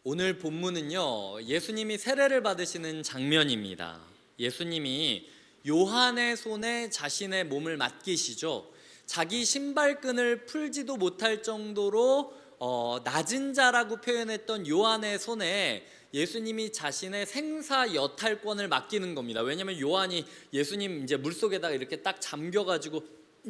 오늘 본문은요, 예수님이 세례를 받으시는 장면입니다. 예수님이 요한의 손에 자신의 몸을 맡기시죠. 자기 신발끈을 풀지도 못할 정도로 낮은 자라고 표현했던 요한의 손에 예수님이 자신의 생사 여탈권을 맡기는 겁니다. 왜냐하면 요한이 예수님 이제 물속에다가 이렇게 딱 잠겨가지고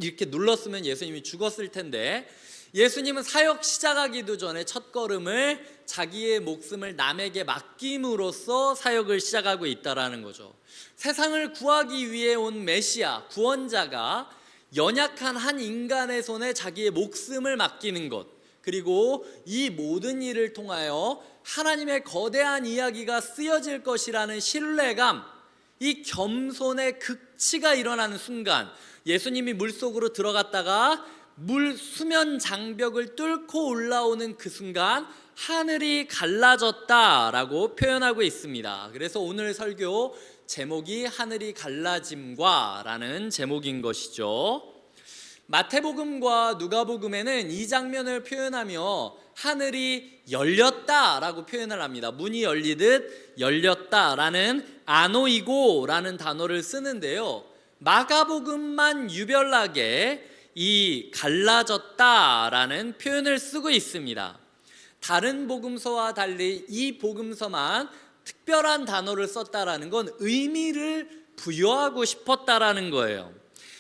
이렇게 눌렀으면 예수님이 죽었을 텐데, 예수님은 사역 시작하기도 전에 첫걸음을 자기의 목숨을 남에게 맡김으로써 사역을 시작하고 있다라는 거죠. 세상을 구하기 위해 온 메시아, 구원자가 연약한 한 인간의 손에 자기의 목숨을 맡기는 것, 그리고 이 모든 일을 통하여 하나님의 거대한 이야기가 쓰여질 것이라는 신뢰감, 이 겸손의 극치가 일어나는 순간, 예수님이 물속으로 들어갔다가 물 수면 장벽을 뚫고 올라오는 그 순간 하늘이 갈라졌다라고 표현하고 있습니다. 그래서 오늘 설교 제목이 하늘이 갈라짐과 라는 제목인 것이죠. 마태복음과 누가복음에는 이 장면을 표현하며 하늘이 열렸다라고 표현을 합니다. 문이 열리듯 열렸다라는 아노이고라는 단어를 쓰는데요, 마가복음만 유별나게 이 갈라졌다라는 표현을 쓰고 있습니다. 다른 복음서와 달리 이 복음서만 특별한 단어를 썼다라는 건 의미를 부여하고 싶었다라는 거예요.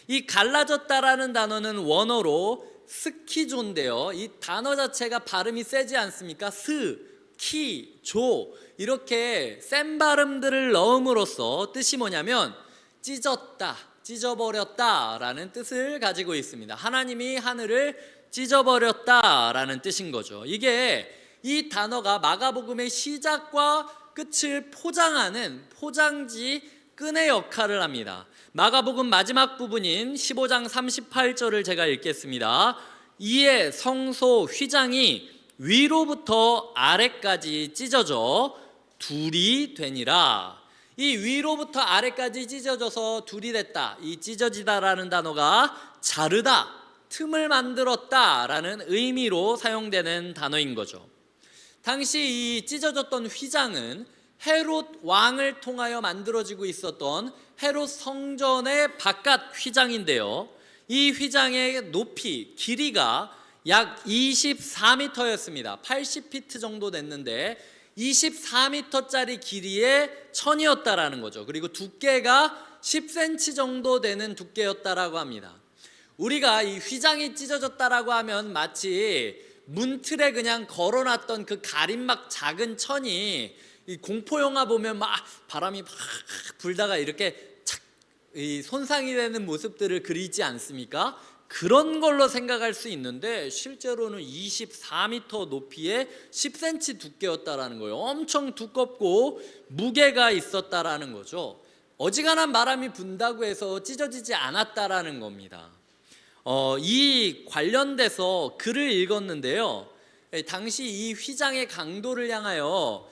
이 갈라졌다라는 단어는 원어로 스키조인데요, 이 단어 자체가 발음이 세지 않습니까? 스, 키, 조 이렇게 센 발음들을 넣음으로써 뜻이 뭐냐면 찢었다, 찢어버렸다라는 뜻을 가지고 있습니다. 하나님이 하늘을 찢어버렸다라는 뜻인 거죠. 이 단어가 마가복음의 시작과 끝을 포장하는 포장지 끈의 역할을 합니다. 마가복음 마지막 부분인 15장 38절을 제가 읽겠습니다. 이에 성소 휘장이 위로부터 아래까지 찢어져 둘이 되니라. 이 위로부터 아래까지 찢어져서 둘이 됐다, 이 찢어지다라는 단어가 자르다, 틈을 만들었다라는 의미로 사용되는 단어인 거죠. 당시 이 찢어졌던 휘장은 헤롯 왕을 통하여 만들어지고 있었던 헤롯 성전의 바깥 휘장인데요, 이 휘장의 높이, 길이가 약 24m였습니다. 80피트 정도 됐는데 24m짜리 길이의 천이었다라는 거죠. 그리고 두께가 10cm 정도 되는 두께였다라고 합니다. 우리가 이 휘장이 찢어졌다라고 하면 마치 문틀에 그냥 걸어놨던 그 가림막 작은 천이 이 공포영화 보면 막 바람이 막 불다가 이렇게 착 이 손상이 되는 모습들을 그리지 않습니까? 그런 걸로 생각할 수 있는데 실제로는 24m 높이에 10cm 두께였다라는 거예요. 엄청 두껍고 무게가 있었다라는 거죠. 어지간한 바람이 분다고 해서 찢어지지 않았다라는 겁니다. 이 관련돼서 글을 읽었는데요, 당시 이 휘장의 강도를 향하여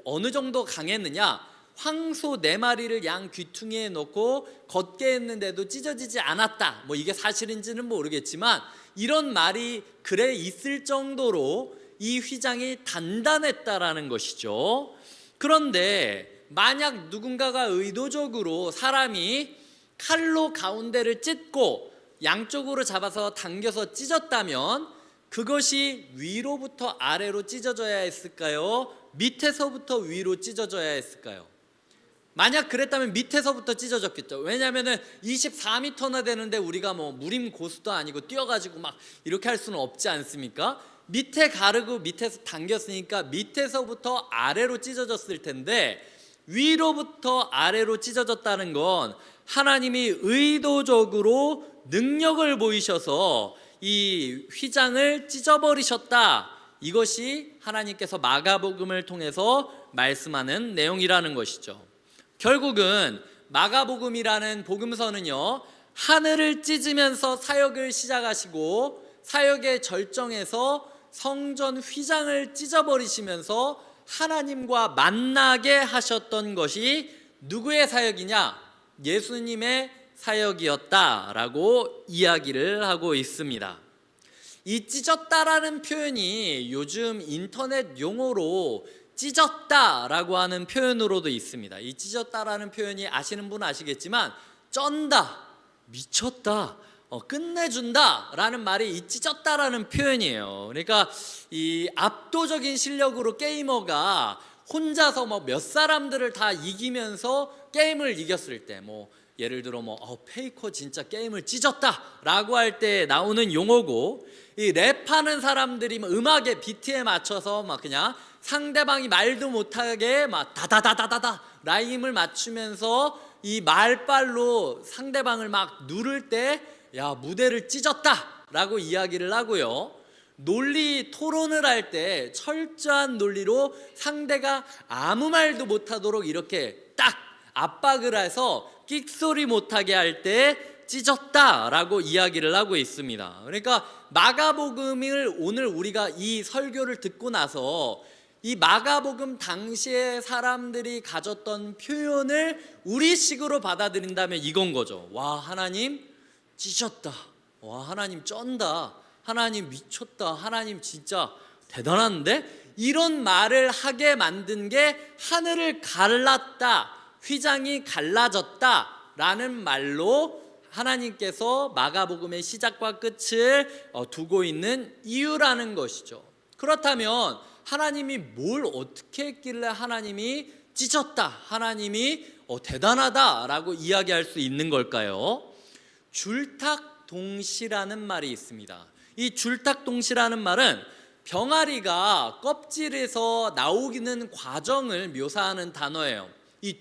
어느 정도 강했느냐, 황소 4마리를 양 귀퉁이에 넣고 걷게 했는데도 찢어지지 않았다, 이게 사실인지는 모르겠지만 이런 말이 글에 있을 정도로 이 휘장이 단단했다라는 것이죠. 그런데 만약 누군가가 의도적으로 사람이 칼로 가운데를 찢고 양쪽으로 잡아서 당겨서 찢었다면 그것이 위로부터 아래로 찢어져야 했을까요? 밑에서부터 위로 찢어져야 했을까요? 만약 그랬다면 밑에서부터 찢어졌겠죠. 왜냐하면 24m나 되는데 우리가 무림 고수도 아니고 뛰어가지고 막 이렇게 할 수는 없지 않습니까? 밑에 가르고 밑에서 당겼으니까 밑에서부터 아래로 찢어졌을 텐데 위로부터 아래로 찢어졌다는 건 하나님이 의도적으로 능력을 보이셔서 이 휘장을 찢어버리셨다, 이것이 하나님께서 마가복음을 통해서 말씀하는 내용이라는 것이죠. 결국은 마가복음이라는 복음서는요, 하늘을 찢으면서 사역을 시작하시고 사역의 절정에서 성전 휘장을 찢어버리시면서 하나님과 만나게 하셨던 것이 누구의 사역이냐? 예수님의 사역이었다라고 이야기를 하고 있습니다. 이 찢었다라는 표현이 요즘 인터넷 용어로 찢었다라고 하는 표현으로도 있습니다. 이 찢었다라는 표현이 아시는 분은 아시겠지만 쩐다, 미쳤다, 끝내준다 라는 말이 이 찢었다라는 표현이에요. 그러니까 이 압도적인 실력으로 게이머가 혼자서 몇 사람들을 다 이기면서 게임을 이겼을 때, 예를 들어 페이커 진짜 게임을 찢었다 라고 할 때 나오는 용어고, 이 랩하는 사람들이 음악에 비트에 맞춰서 그냥 상대방이 말도 못하게 다다다다다다 라임을 맞추면서 이 말빨로 상대방을 누를 때 야, 무대를 찢었다 라고 이야기를 하고요. 논리 토론을 할 때 철저한 논리로 상대가 아무 말도 못하도록 이렇게 딱 압박을 해서 끽소리 못하게 할 때 찢었다라고 이야기를 하고 있습니다. 그러니까 마가복음을 오늘 우리가 이 설교를 듣고 나서 이 마가복음 당시에 사람들이 가졌던 표현을 우리식으로 받아들인다면 이건 거죠. 와, 하나님 찢었다. 와, 하나님 쩐다. 하나님 미쳤다. 하나님 진짜 대단한데? 이런 말을 하게 만든 게 하늘을 갈랐다, 휘장이 갈라졌다 라는 말로 하나님께서 마가복음의 시작과 끝을 두고 있는 이유라는 것이죠. 그렇다면 하나님이 뭘 어떻게 했길래 하나님이 찢었다, 하나님이 대단하다 라고 이야기할 수 있는 걸까요? 줄탁동시라는 말이 있습니다. 이 줄탁동시라는 말은 병아리가 껍질에서 나오는 과정을 묘사하는 단어예요. 이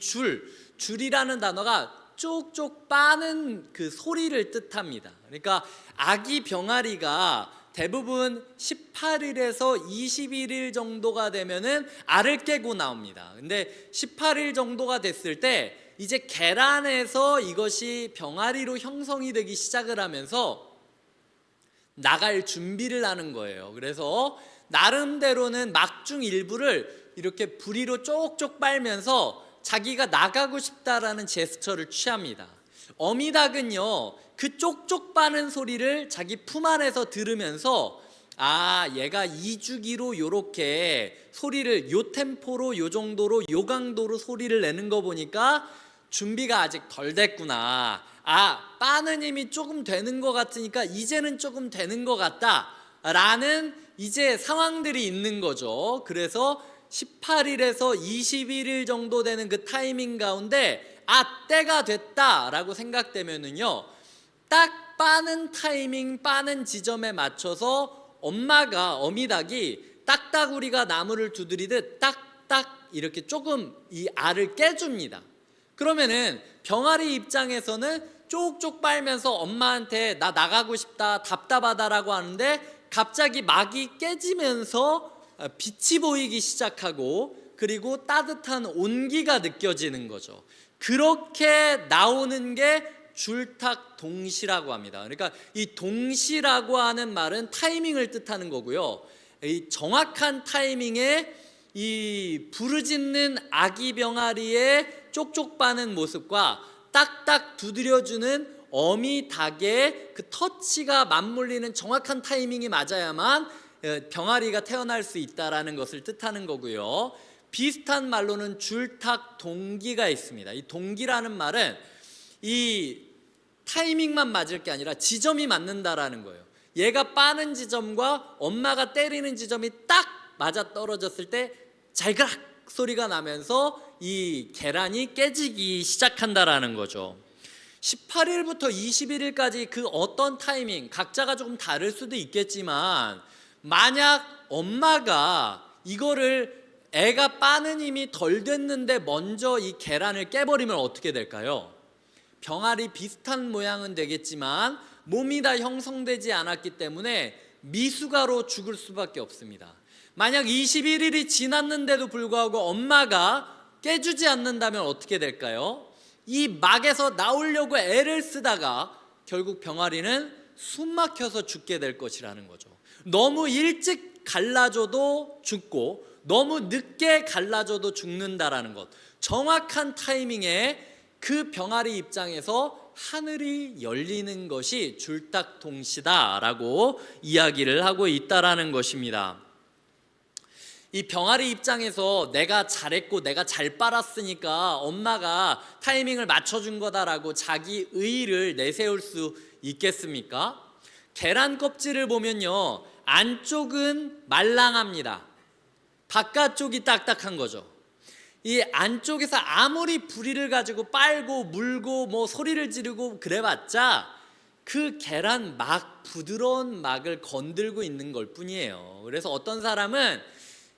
줄이라는 단어가 쪽쪽 빠는 그 소리를 뜻합니다. 그러니까 아기 병아리가 대부분 18일에서 21일 정도가 되면은 알을 깨고 나옵니다. 근데 18일 정도가 됐을 때 이제 계란에서 이것이 병아리로 형성이 되기 시작을 하면서 나갈 준비를 하는 거예요. 그래서 나름대로는 막중 일부를 이렇게 부리로 쪽쪽 빨면서 자기가 나가고 싶다라는 제스처를 취합니다. 어미닭은요, 그 쪽쪽 빠는 소리를 자기 품 안에서 들으면서 얘가 이주기로 요렇게 소리를 요 템포로 요 정도로 요 강도로 소리를 내는 거 보니까 준비가 아직 덜 됐구나. 빠는 힘이 조금 되는 것 같으니까 이제는 조금 되는 것 같다 라는 이제 상황들이 있는 거죠. 그래서 18일에서 21일 정도 되는 그 타이밍 가운데 때가 됐다라고 생각되면은요, 딱 빠는 타이밍, 빠는 지점에 맞춰서 어미닭이 딱따구리가 나무를 두드리듯 딱딱 이렇게 조금 이 알을 깨줍니다. 그러면은 병아리 입장에서는 쪽쪽 빨면서 엄마한테 나 나가고 싶다, 답답하다라고 하는데 갑자기 막이 깨지면서 빛이 보이기 시작하고 그리고 따뜻한 온기가 느껴지는 거죠. 그렇게 나오는 게 줄탁동시라고 합니다. 그러니까 이 동시라고 하는 말은 타이밍을 뜻하는 거고요. 이 정확한 타이밍에 이 부르짖는 아기 병아리의 쪽쪽 빠는 모습과 딱딱 두드려주는 어미 닭의 그 터치가 맞물리는 정확한 타이밍이 맞아야만 병아리가 태어날 수 있다라는 것을 뜻하는 거고요. 비슷한 말로는 줄탁동기가 있습니다. 이 동기라는 말은 이 타이밍만 맞을 게 아니라 지점이 맞는다라는 거예요. 얘가 빠는 지점과 엄마가 때리는 지점이 딱 맞아 떨어졌을 때 잘그락 소리가 나면서 이 계란이 깨지기 시작한다라는 거죠. 18일부터 21일까지 그 어떤 타이밍, 각자가 조금 다를 수도 있겠지만 만약 엄마가 이거를 애가 빠는 힘이 덜 됐는데 먼저 이 계란을 깨버리면 어떻게 될까요? 병아리 비슷한 모양은 되겠지만 몸이 다 형성되지 않았기 때문에 미숙아로 죽을 수밖에 없습니다. 만약 21일이 지났는데도 불구하고 엄마가 깨주지 않는다면 어떻게 될까요? 이 막에서 나오려고 애를 쓰다가 결국 병아리는 숨 막혀서 죽게 될 것이라는 거죠. 너무 일찍 갈라줘도 죽고 너무 늦게 갈라줘도 죽는다라는 것. 정확한 타이밍에 그 병아리 입장에서 하늘이 열리는 것이 줄딱동시다라고 이야기를 하고 있다라는 것입니다. 이 병아리 입장에서 내가 잘했고 내가 잘 빨았으니까 엄마가 타이밍을 맞춰준 거다라고 자기 의의를 내세울 수 있겠습니까? 계란 껍질을 보면요, 안쪽은 말랑합니다. 바깥쪽이 딱딱한 거죠. 이 안쪽에서 아무리 부리를 가지고 빨고 물고 뭐 소리를 지르고 그래봤자 그 계란 막 부드러운 막을 건들고 있는 걸 뿐이에요. 그래서 어떤 사람은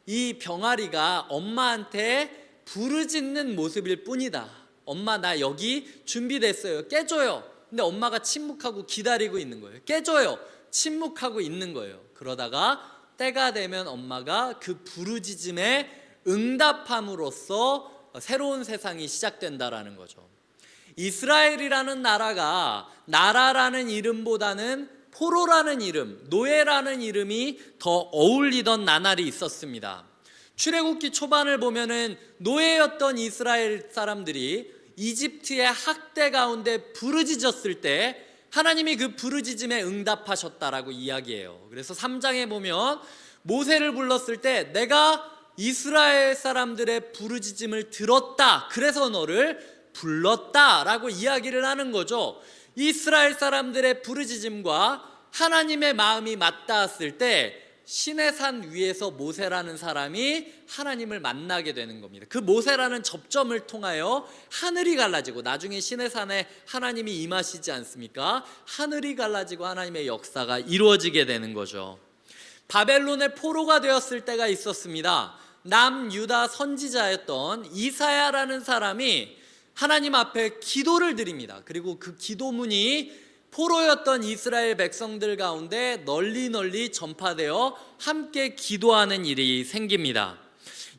이 병아리가 엄마한테 부르짖는 모습일 뿐이다. 엄마 나 여기 준비됐어요. 깨줘요. 근데 엄마가 침묵하고 기다리고 있는 거예요. 깨줘요. 침묵하고 있는 거예요. 그러다가 때가 되면 엄마가 그 부르짖음에 응답함으로써 새로운 세상이 시작된다라는 거죠. 이스라엘이라는 나라가 나라라는 이름보다는 포로라는 이름, 노예라는 이름이 더 어울리던 나날이 있었습니다. 출애굽기 초반을 보면은 노예였던 이스라엘 사람들이 이집트의 학대 가운데 부르짖었을 때 하나님이 그 부르짖음에 응답하셨다라고 이야기해요. 그래서 3장에 보면 모세를 불렀을 때 내가 이스라엘 사람들의 부르짖음을 들었다. 그래서 너를 불렀다라고 이야기를 하는 거죠. 이스라엘 사람들의 부르짖음과 하나님의 마음이 맞닿았을 때 시내산 위에서 모세라는 사람이 하나님을 만나게 되는 겁니다. 그 모세라는 접점을 통하여 하늘이 갈라지고 나중에 시내산에 하나님이 임하시지 않습니까? 하늘이 갈라지고 하나님의 역사가 이루어지게 되는 거죠. 바벨론의 포로가 되었을 때가 있었습니다. 남유다 선지자였던 이사야라는 사람이 하나님 앞에 기도를 드립니다. 그리고 그 기도문이 포로였던 이스라엘 백성들 가운데 널리 전파되어 함께 기도하는 일이 생깁니다.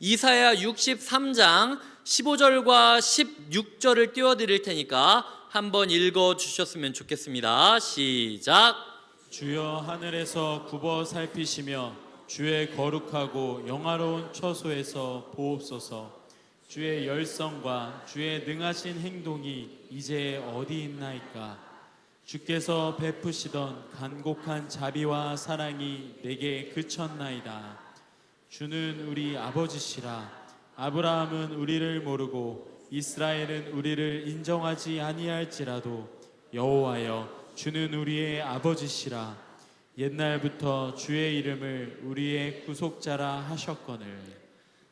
이사야 63장 15절과 16절을 띄워드릴 테니까 한번 읽어주셨으면 좋겠습니다. 시작. 주여 하늘에서 굽어 살피시며 주의 거룩하고 영화로운 처소에서 보옵소서. 주의 열성과 주의 능하신 행동이 이제 어디 있나이까. 주께서 베푸시던 간곡한 자비와 사랑이 내게 그쳤나이다. 주는 우리 아버지시라. 아브라함은 우리를 모르고 이스라엘은 우리를 인정하지 아니할지라도 여호와여 주는 우리의 아버지시라. 옛날부터 주의 이름을 우리의 구속자라 하셨거늘.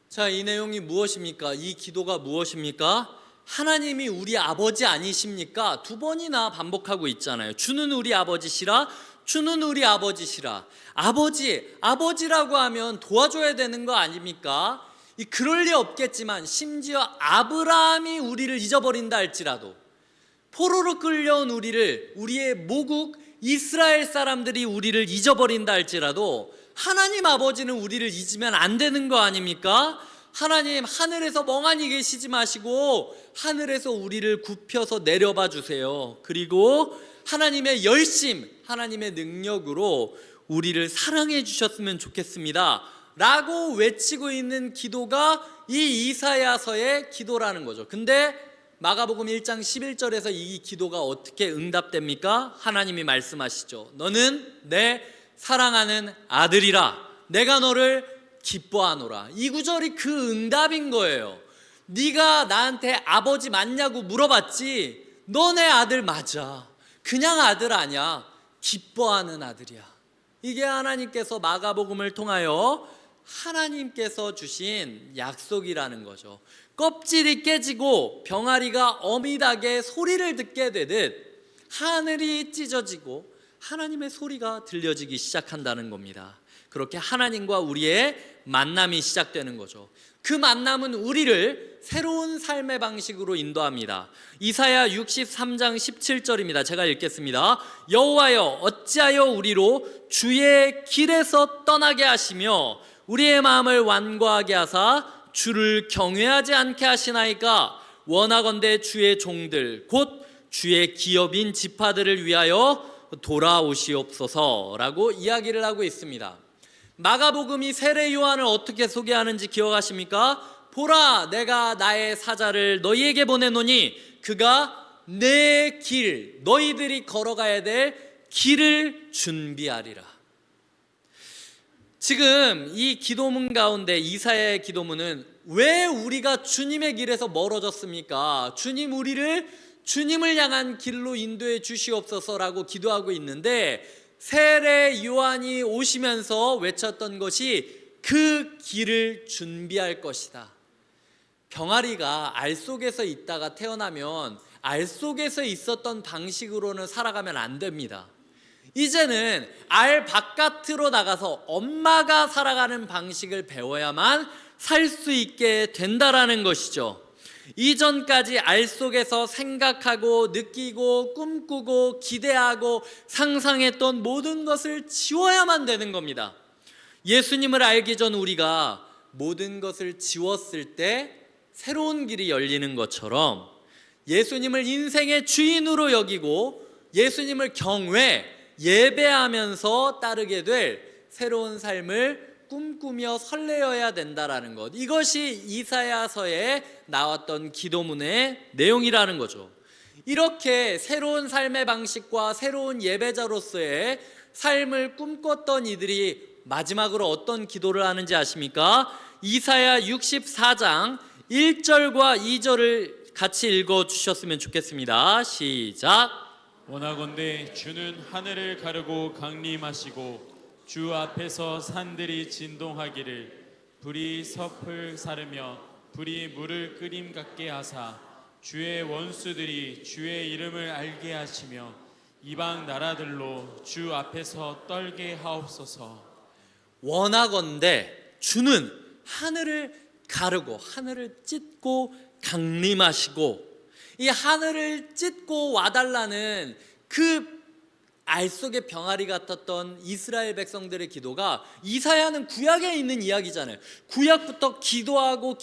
자, 이 내용이 무엇입니까? 이 기도가 무엇입니까? 하나님이 우리 아버지 아니십니까? 두 번이나 반복하고 있잖아요. 주는 우리 아버지시라. 주는 우리 아버지시라. 아버지라고 하면 도와줘야 되는 거 아닙니까? 그럴 리 없겠지만 심지어 아브라함이 우리를 잊어버린다 할지라도 포로로 끌려온 우리를, 우리의 모국 이스라엘 사람들이 우리를 잊어버린다 할지라도 하나님 아버지는 우리를 잊으면 안 되는 거 아닙니까? 하나님 하늘에서 멍하니 계시지 마시고 하늘에서 우리를 굽혀서 내려봐 주세요. 그리고 하나님의 열심, 하나님의 능력으로 우리를 사랑해 주셨으면 좋겠습니다 라고 외치고 있는 기도가 이 이사야서의 기도라는 거죠. 근데 마가복음 1장 11절에서 이 기도가 어떻게 응답됩니까? 하나님이 말씀하시죠. 너는 내 사랑하는 아들이라. 내가 너를 기뻐하노라. 이 구절이 그 응답인 거예요. 네가 나한테 아버지 맞냐고 물어봤지. 너 내 아들 맞아. 그냥 아들 아니야. 기뻐하는 아들이야. 이게 하나님께서 마가복음을 통하여 하나님께서 주신 약속이라는 거죠. 껍질이 깨지고 병아리가 어미닭의 소리를 듣게 되듯 하늘이 찢어지고 하나님의 소리가 들려지기 시작한다는 겁니다. 그렇게 하나님과 우리의 만남이 시작되는 거죠. 그 만남은 우리를 새로운 삶의 방식으로 인도합니다. 이사야 63장 17절입니다. 제가 읽겠습니다. 여호와여 어찌하여 우리로 주의 길에서 떠나게 하시며 우리의 마음을 완고하게 하사 주를 경외하지 않게 하시나이까. 원하건대 주의 종들 곧 주의 기업인 지파들을 위하여 돌아오시옵소서라고 이야기를 하고 있습니다. 마가복음이 세례 요한을 어떻게 소개하는지 기억하십니까? 보라 내가 나의 사자를 너희에게 보내노니 그가 내 길, 너희들이 걸어가야 될 길을 준비하리라. 지금 이 기도문 가운데 이사야의 기도문은 왜 우리가 주님의 길에서 멀어졌습니까? 주님을 향한 길로 인도해 주시옵소서라고 기도하고 있는데, 세례 요한이 오시면서 외쳤던 것이 그 길을 준비할 것이다. 병아리가 알 속에서 있다가 태어나면 알 속에서 있었던 방식으로는 살아가면 안 됩니다. 이제는 알 바깥으로 나가서 엄마가 살아가는 방식을 배워야만 살 수 있게 된다라는 것이죠. 이전까지 알 속에서 생각하고 느끼고 꿈꾸고 기대하고 상상했던 모든 것을 지워야만 되는 겁니다. 예수님을 알기 전 우리가 모든 것을 지웠을 때 새로운 길이 열리는 것처럼, 예수님을 인생의 주인으로 여기고 예수님을 예배하면서 따르게 될 새로운 삶을 꿈꾸며 설레어야 된다라는 것, 이것이 이사야서에 나왔던 기도문의 내용이라는 거죠. 이렇게 새로운 삶의 방식과 새로운 예배자로서의 삶을 꿈꿨던 이들이 마지막으로 어떤 기도를 하는지 아십니까? 이사야 64장 1절과 2절을 같이 읽어주셨으면 좋겠습니다. 시작. 원하건대 주는 하늘을 가르고 강림하시고 주 앞에서 산들이 진동하기를, 불이 섭을 사르며 불이 물을 끓임 같게 하사 주의 원수들이 주의 이름을 알게 하시며 이방 나라들로 주 앞에서 떨게 하옵소서. 원하건대 주는 하늘을 가르고 하늘을 찢고 강림하시고, 이 하늘을 찢고 와달라는 그 알 속에 병아리 같았던 이스라엘 백성들의 기도가, 이사야는 구약에 있는 이야기잖아요. 구약부터 기도하고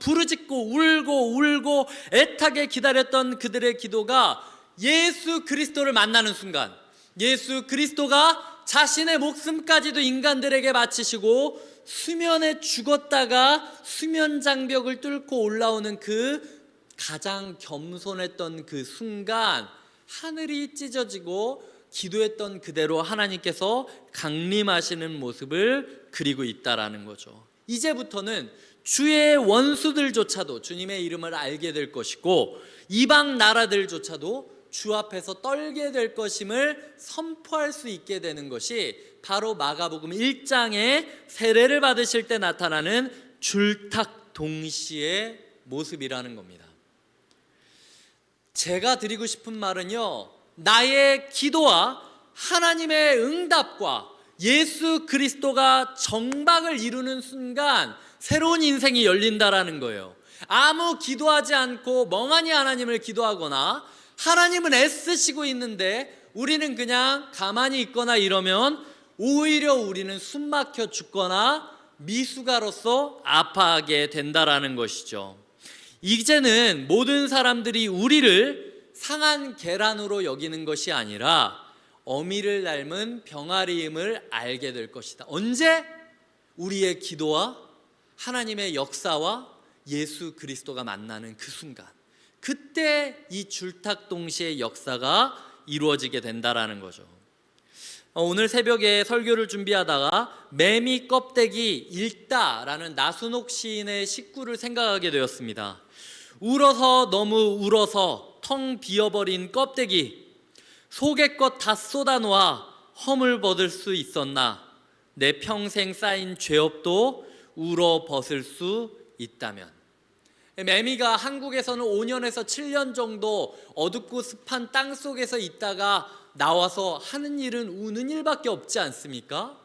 부르짖고 울고 애타게 기다렸던 그들의 기도가 예수 그리스도를 만나는 순간, 예수 그리스도가 자신의 목숨까지도 인간들에게 바치시고 수면에 죽었다가 수면 장벽을 뚫고 올라오는 그 가장 겸손했던 그 순간, 하늘이 찢어지고 기도했던 그대로 하나님께서 강림하시는 모습을 그리고 있다라는 거죠. 이제부터는 주의 원수들조차도 주님의 이름을 알게 될 것이고, 이방 나라들조차도 주 앞에서 떨게 될 것임을 선포할 수 있게 되는 것이 바로 마가복음 1장에 세례를 받으실 때 나타나는 줄탁 동시의 모습이라는 겁니다. 제가 드리고 싶은 말은요, 나의 기도와 하나님의 응답과 예수 그리스도가 정박을 이루는 순간 새로운 인생이 열린다라는 거예요. 아무 기도하지 않고 멍하니 하나님을 기도하거나, 하나님은 애쓰시고 있는데 우리는 그냥 가만히 있거나 이러면 오히려 우리는 숨막혀 죽거나 미숙아로서 아파하게 된다라는 것이죠. 이제는 모든 사람들이 우리를 상한 계란으로 여기는 것이 아니라 어미를 닮은 병아리임을 알게 될 것이다. 언제? 우리의 기도와 하나님의 역사와 예수 그리스도가 만나는 그 순간, 그때 이 줄탁 동시의 역사가 이루어지게 된다라는 거죠. 오늘 새벽에 설교를 준비하다가 매미 껍데기 읽다라는 나순옥 시인의 식구를 생각하게 되었습니다. 울어서 너무 울어서 텅 비어버린 껍데기, 속의 것 다 쏟아놓아 허물 벗을 수 있었나, 내 평생 쌓인 죄업도 울어 벗을 수 있다면. 매미가 한국에서는 5년에서 7년 정도 어둡고 습한 땅 속에서 있다가 나와서 하는 일은 우는 일밖에 없지 않습니까?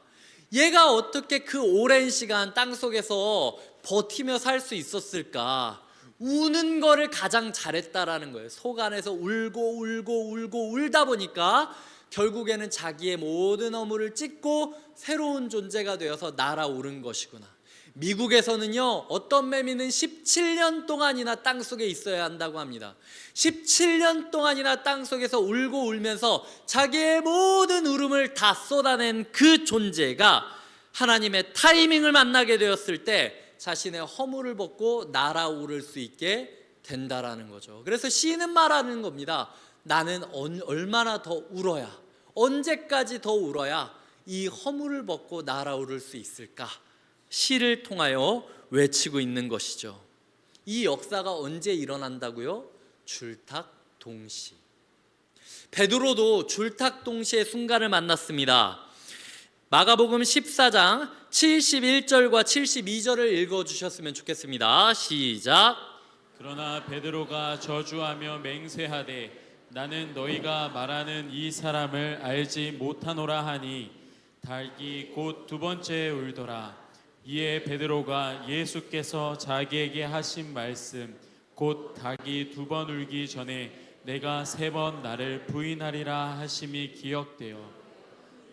얘가 어떻게 그 오랜 시간 땅 속에서 버티며 살 수 있었을까? 우는 거를 가장 잘했다라는 거예요. 속 안에서 울고 울다 보니까 결국에는 자기의 모든 허물을 찢고 새로운 존재가 되어서 날아오른 것이구나. 미국에서는요, 어떤 매미는 17년 동안이나 땅속에 있어야 한다고 합니다. 17년 동안이나 땅속에서 울고 울면서 자기의 모든 울음을 다 쏟아낸 그 존재가 하나님의 타이밍을 만나게 되었을 때 자신의 허물을 벗고 날아오를 수 있게 된다라는 거죠. 그래서 시인은 말하는 겁니다. 나는 얼마나 더 울어야, 언제까지 더 울어야 이 허물을 벗고 날아오를 수 있을까? 시를 통하여 외치고 있는 것이죠. 이 역사가 언제 일어난다고요? 줄탁동시. 베드로도 줄탁동시의 순간을 만났습니다. 마가복음 14장 71절과 72절을 읽어주셨으면 좋겠습니다. 시작. 그러나 베드로가 저주하며 맹세하되 나는 너희가 말하는 이 사람을 알지 못하노라 하니 닭이 곧 두 번째 울더라. 이에 베드로가 예수께서 자기에게 하신 말씀 곧 닭이 두 번 울기 전에 내가 세 번 나를 부인하리라 하심이 기억되어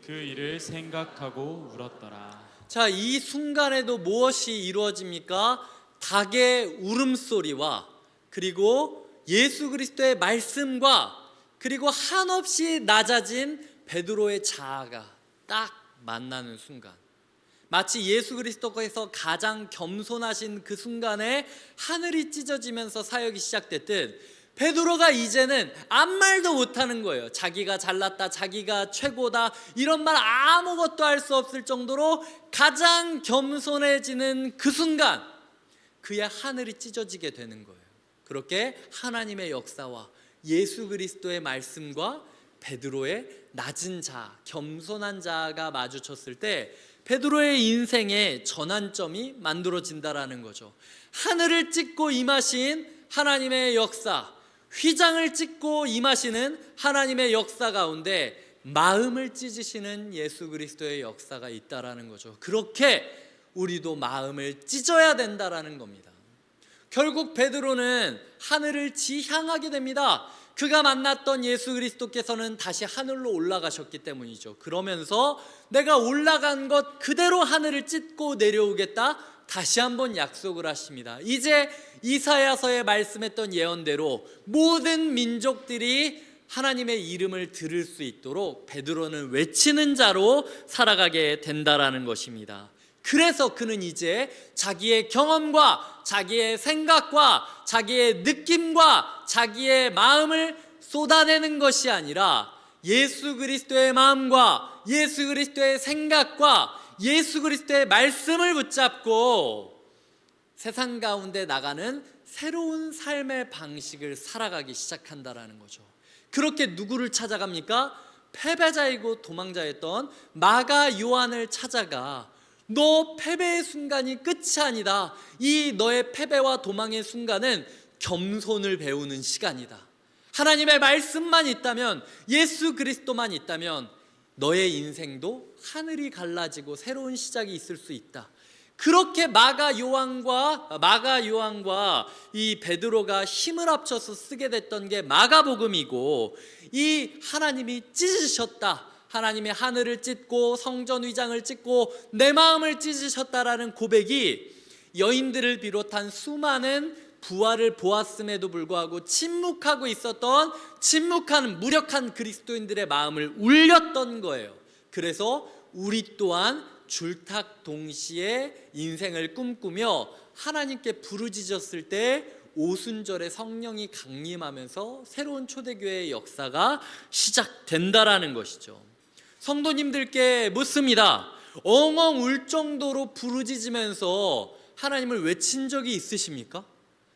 그 일을 생각하고 울었더라. 자, 이 순간에도 무엇이 이루어집니까? 닭의 울음소리와 그리고 예수 그리스도의 말씀과 그리고 한없이 낮아진 베드로의 자아가 딱 만나는 순간, 마치 예수 그리스도께서 가장 겸손하신 그 순간에 하늘이 찢어지면서 사역이 시작됐듯 베드로가 이제는 아무 말도 못하는 거예요. 자기가 잘났다, 자기가 최고다, 이런 말 아무것도 할 수 없을 정도로 가장 겸손해지는 그 순간 그의 하늘이 찢어지게 되는 거예요. 그렇게 하나님의 역사와 예수 그리스도의 말씀과 베드로의 낮은 자, 겸손한 자가 마주쳤을 때 베드로의 인생의 전환점이 만들어진다라는 거죠. 하늘을 찢고 임하신 하나님의 역사, 휘장을 찢고 임하시는 하나님의 역사 가운데 마음을 찢으시는 예수 그리스도의 역사가 있다라는 거죠. 그렇게 우리도 마음을 찢어야 된다라는 겁니다. 결국 베드로는 하늘을 지향하게 됩니다. 그가 만났던 예수 그리스도께서는 다시 하늘로 올라가셨기 때문이죠. 그러면서 내가 올라간 것 그대로 하늘을 찢고 내려오겠다, 다시 한번 약속을 하십니다. 이제 이사야서에 말씀했던 예언대로 모든 민족들이 하나님의 이름을 들을 수 있도록 베드로는 외치는 자로 살아가게 된다라는 것입니다. 그래서 그는 이제 자기의 경험과 자기의 생각과 자기의 느낌과 자기의 마음을 쏟아내는 것이 아니라 예수 그리스도의 마음과 예수 그리스도의 생각과 예수 그리스도의 말씀을 붙잡고 세상 가운데 나가는 새로운 삶의 방식을 살아가기 시작한다라는 거죠. 그렇게 누구를 찾아갑니까? 패배자이고 도망자였던 마가 요한을 찾아가 너 패배의 순간이 끝이 아니다. 이 너의 패배와 도망의 순간은 겸손을 배우는 시간이다. 하나님의 말씀만 있다면, 예수 그리스도만 있다면 너의 인생도 하늘이 갈라지고 새로운 시작이 있을 수 있다. 그렇게 마가 요한과 이 베드로가 힘을 합쳐서 쓰게 됐던 게 마가복음이고, 이 하나님이 찢으셨다, 하나님이 하늘을 찢고 성전 위장을 찢고 내 마음을 찢으셨다라는 고백이 여인들을 비롯한 수많은 부활을 보았음에도 불구하고 침묵하고 있었던 침묵한 무력한 그리스도인들의 마음을 울렸던 거예요. 그래서 우리 또한 줄탁 동시에 인생을 꿈꾸며 하나님께 부르짖었을 때 오순절에 성령이 강림하면서 새로운 초대교회의 역사가 시작된다라는 것이죠. 성도님들께 묻습니다. 엉엉 울 정도로 부르짖으면서 하나님을 외친 적이 있으십니까?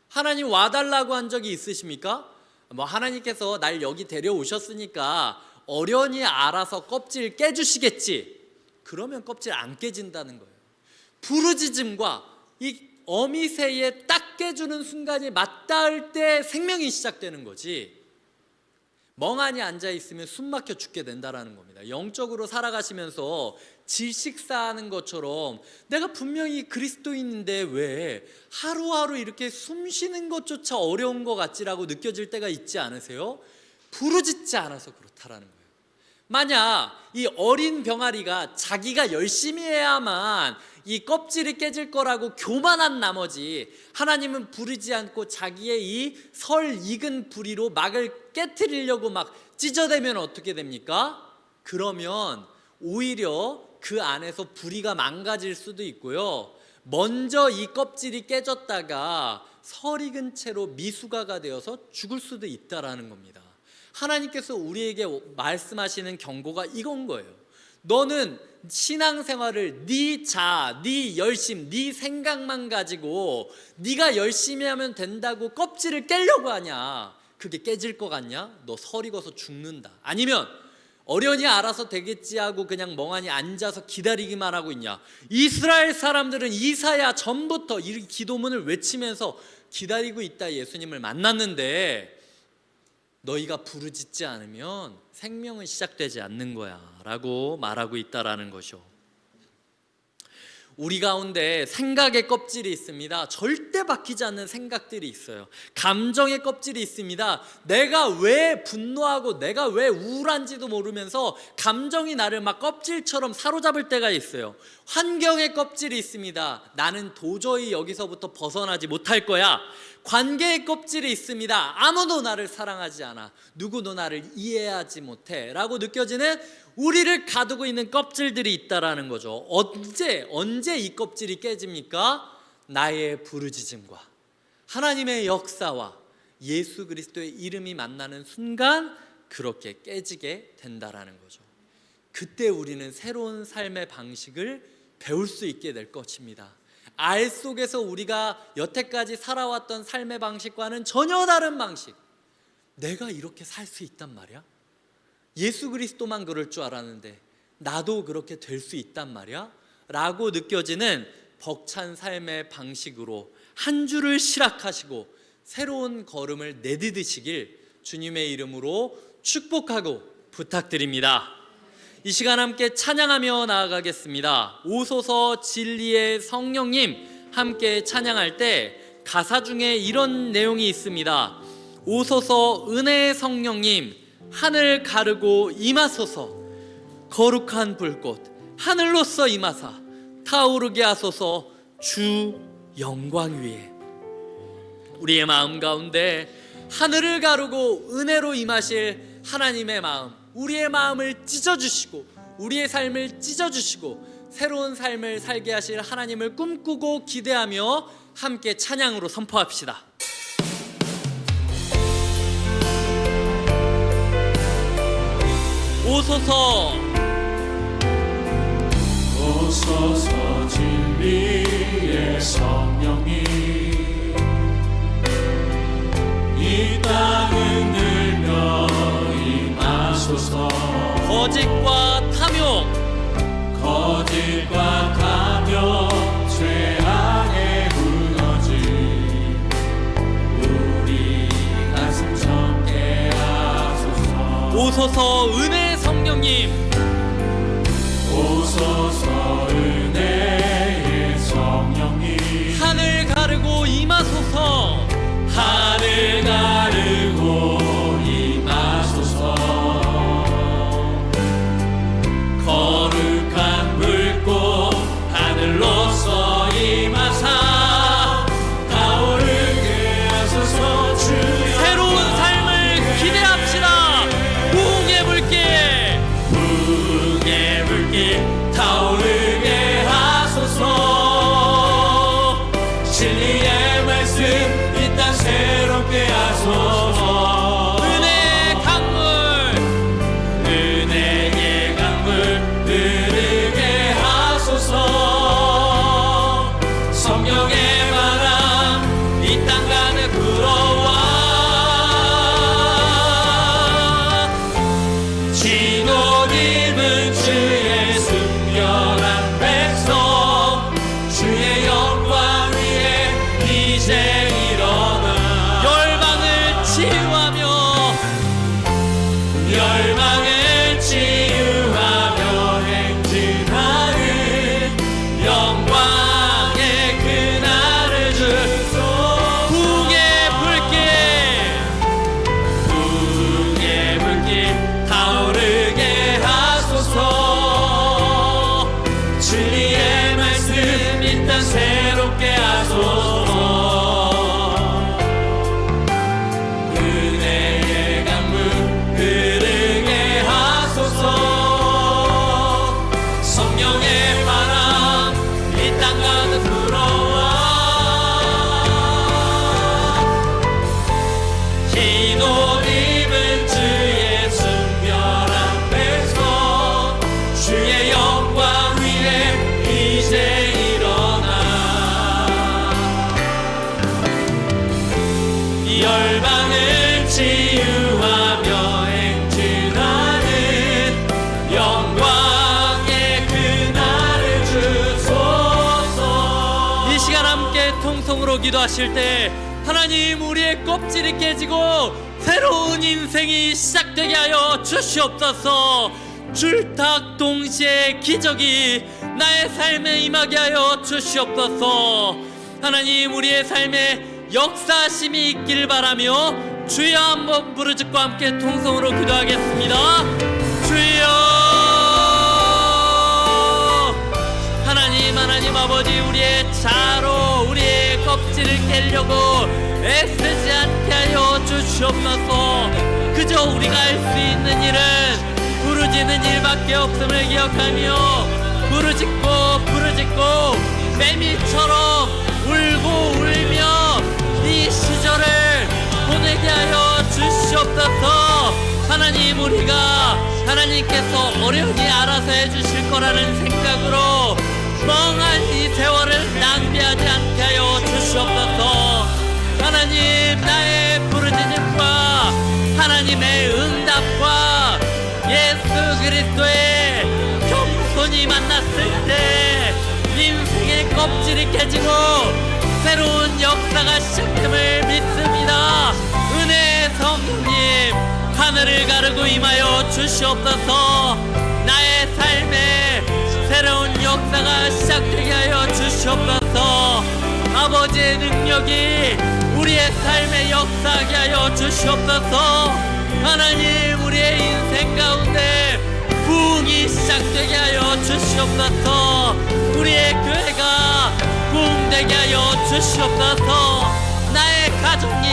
하나님 와달라고 한 적이 있으십니까? 하나님께서 날 여기 데려오셨으니까 어련히 알아서 껍질 깨주시겠지. 그러면 껍질 안 깨진다는 거예요. 부르짖음과 이 어미새에 딱 깨주는 순간이 맞닿을 때 생명이 시작되는 거지, 멍하니 앉아있으면 숨 막혀 죽게 된다는 겁니다. 영적으로 살아가시면서 질식사하는 것처럼 내가 분명히 그리스도인인데 왜 하루하루 이렇게 숨 쉬는 것조차 어려운 것 같지라고 느껴질 때가 있지 않으세요? 부르짖지 않아서 그렇다라는 거예요. 만약 이 어린 병아리가 자기가 열심히 해야만 이 껍질이 깨질 거라고 교만한 나머지 하나님은 부르지 않고 자기의 이 설 익은 부리로 막을 깨트리려고 막 찢어대면 어떻게 됩니까? 그러면 오히려 그 안에서 부리가 망가질 수도 있고요, 먼저 이 껍질이 깨졌다가 설익은 채로 미숙아가 되어서 죽을 수도 있다라는 겁니다. 하나님께서 우리에게 말씀하시는 경고가 이건 거예요. 너는 신앙생활을 네 자아, 네 열심, 네 생각만 가지고 네가 열심히 하면 된다고 껍질을 깨려고 하냐? 그게 깨질 것 같냐? 너 설익어서 죽는다. 아니면 어련히 알아서 되겠지 하고 그냥 멍하니 앉아서 기다리기만 하고 있냐? 이스라엘 사람들은 이사야 전부터 이 기도문을 외치면서 기다리고 있다 예수님을 만났는데 너희가 부르짖지 않으면 생명은 시작되지 않는 거야 라고 말하고 있다라는 것이요. 우리 가운데 생각의 껍질이 있습니다. 절대 바뀌지 않는 생각들이 있어요. 감정의 껍질이 있습니다. 내가 왜 분노하고 내가 왜 우울한지도 모르면서 감정이 나를 막 껍질처럼 사로잡을 때가 있어요. 환경의 껍질이 있습니다. 나는 도저히 여기서부터 벗어나지 못할 거야. 관계의 껍질이 있습니다. 아무도 나를 사랑하지 않아. 누구도 나를 이해하지 못해 라고 느껴지는 우리를 가두고 있는 껍질들이 있다라는 거죠. 언제 이 껍질이 깨집니까? 나의 부르짖음과 하나님의 역사와 예수 그리스도의 이름이 만나는 순간 그렇게 깨지게 된다라는 거죠. 그때 우리는 새로운 삶의 방식을 배울 수 있게 될 것입니다. 알 속에서 우리가 여태까지 살아왔던 삶의 방식과는 전혀 다른 방식. 내가 이렇게 살 수 있단 말이야? 예수 그리스도만 그럴 줄 알았는데 나도 그렇게 될 수 있단 말이야? 라고 느껴지는 벅찬 삶의 방식으로 한 주를 시락하시고 새로운 걸음을 내디디시길 주님의 이름으로 축복하고 부탁드립니다. 이 시간 함께 찬양하며 나아가겠습니다. 오소서 진리의 성령님 함께 찬양할 때 가사 중에 이런 내용이 있습니다. 오소서 은혜의 성령님 하늘 가르고 임하소서. 거룩한 불꽃 하늘로서 임하사 타오르게 하소서. 주 영광 위에. 우리의 마음 가운데 하늘을 가르고 은혜로 임하실 하나님의 마음, 우리의 마음을 찢어주시고 우리의 삶을 찢어주시고 새로운 삶을 살게 하실 하나님을 꿈꾸고 기대하며 함께 찬양으로 선포합시다. 오소서 오소서 진리의 성령님 이 땅을 늘며 임하소서. 거짓과 탐욕 죄악에 무너진 우리 가슴 적게 하소서. 오소서 은혜의 성령님 오소서 은혜의 성령님 하늘 가르고 임하소서. 하늘 가르고 임하소서. 거룩한 불꽃 하늘로서 임하사 타오르게 하소서. 주여 새로운 삶을 기대합시다. 부흥의 불길 부흥의 불길 타오르게 통성으로 기도하실 때 하나님 우리의 껍질이 깨지고 새로운 인생이 시작되게 하여 주시옵소서. 줄탁 동시에 기적이 나의 삶에 임하게 하여 주시옵소서. 하나님 우리의 삶에 역사심이 있길 바라며 주여 한번 부르짖고 함께 통성으로 기도하겠습니다. 주여 하나님 아버지 우리의 자로 우리의 껍질을 깨려고 애쓰지 않게 하여 주시옵소서. 그저 우리가 할 수 있는 일은 부르짖는 일밖에 없음을 기억하며 부르짖고 매미처럼 울고 울며 이 시절을 보내게 하여 주시옵소서. 하나님 우리가 하나님께서 어련히 알아서 해주실 거라는 생각으로 멍한 이 세월을 낭비하지 않게 하여 주시옵소서. 하나님 나의 부르짖음과 하나님의 응답과 예수 그리스도의 겸손히 만났을 때 인생의 껍질이 깨지고 새로운 역사가 시작됨을 믿습니다. 은혜의 성령님 하늘을 가르고 임하여 주시옵소서. 나의 삶에 새로운 역사가 시작되게 하여 주시옵소서. 아버지의 능력이 우리의 삶에 역사하게 하여 주시옵소서. 하나님 우리의 인생 가운데 부흥이 시작되게 하여 주시옵소서. 우리의 교회가 부흥되게 하여 주시옵소서. 나의 가정이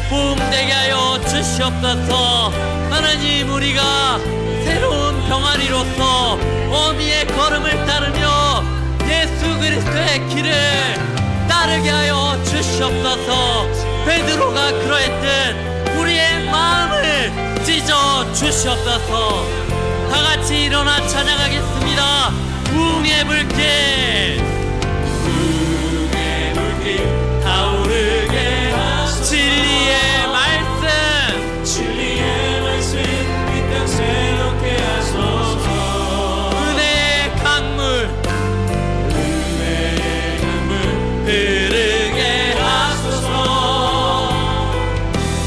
부흥되게 하여 주시옵소서. 하나님 우리가 새로운 병아리로서 어미의 걸음을 따르며 예수 그리스도의 길을 따르게 하여 주시옵소서. 베드로가 그러했듯 우리의 마음을 찢어 주시옵소서. 다같이 일어나 찬양하겠습니다. 부흥의 불길 타오르게 하소서. 진리의 말씀 이 땅 새롭게 하소서. 은혜의 강물 흐르게 하소서.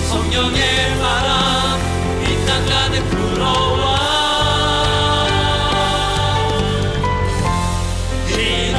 성령의 바람 이 땅 가득 불어와 기도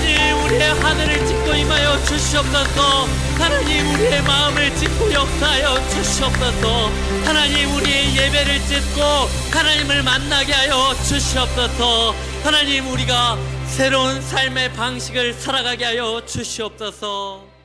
하나님 우리의 하늘을 찢고 임하여 주시옵소서. 하나님 우리의 마음을 찢고 역사하여 주시옵소서. 하나님 우리의 예배를 찢고 하나님을 만나게 하여 주시옵소서. 하나님 우리가 새로운 삶의 방식을 살아가게 하여 주시옵소서.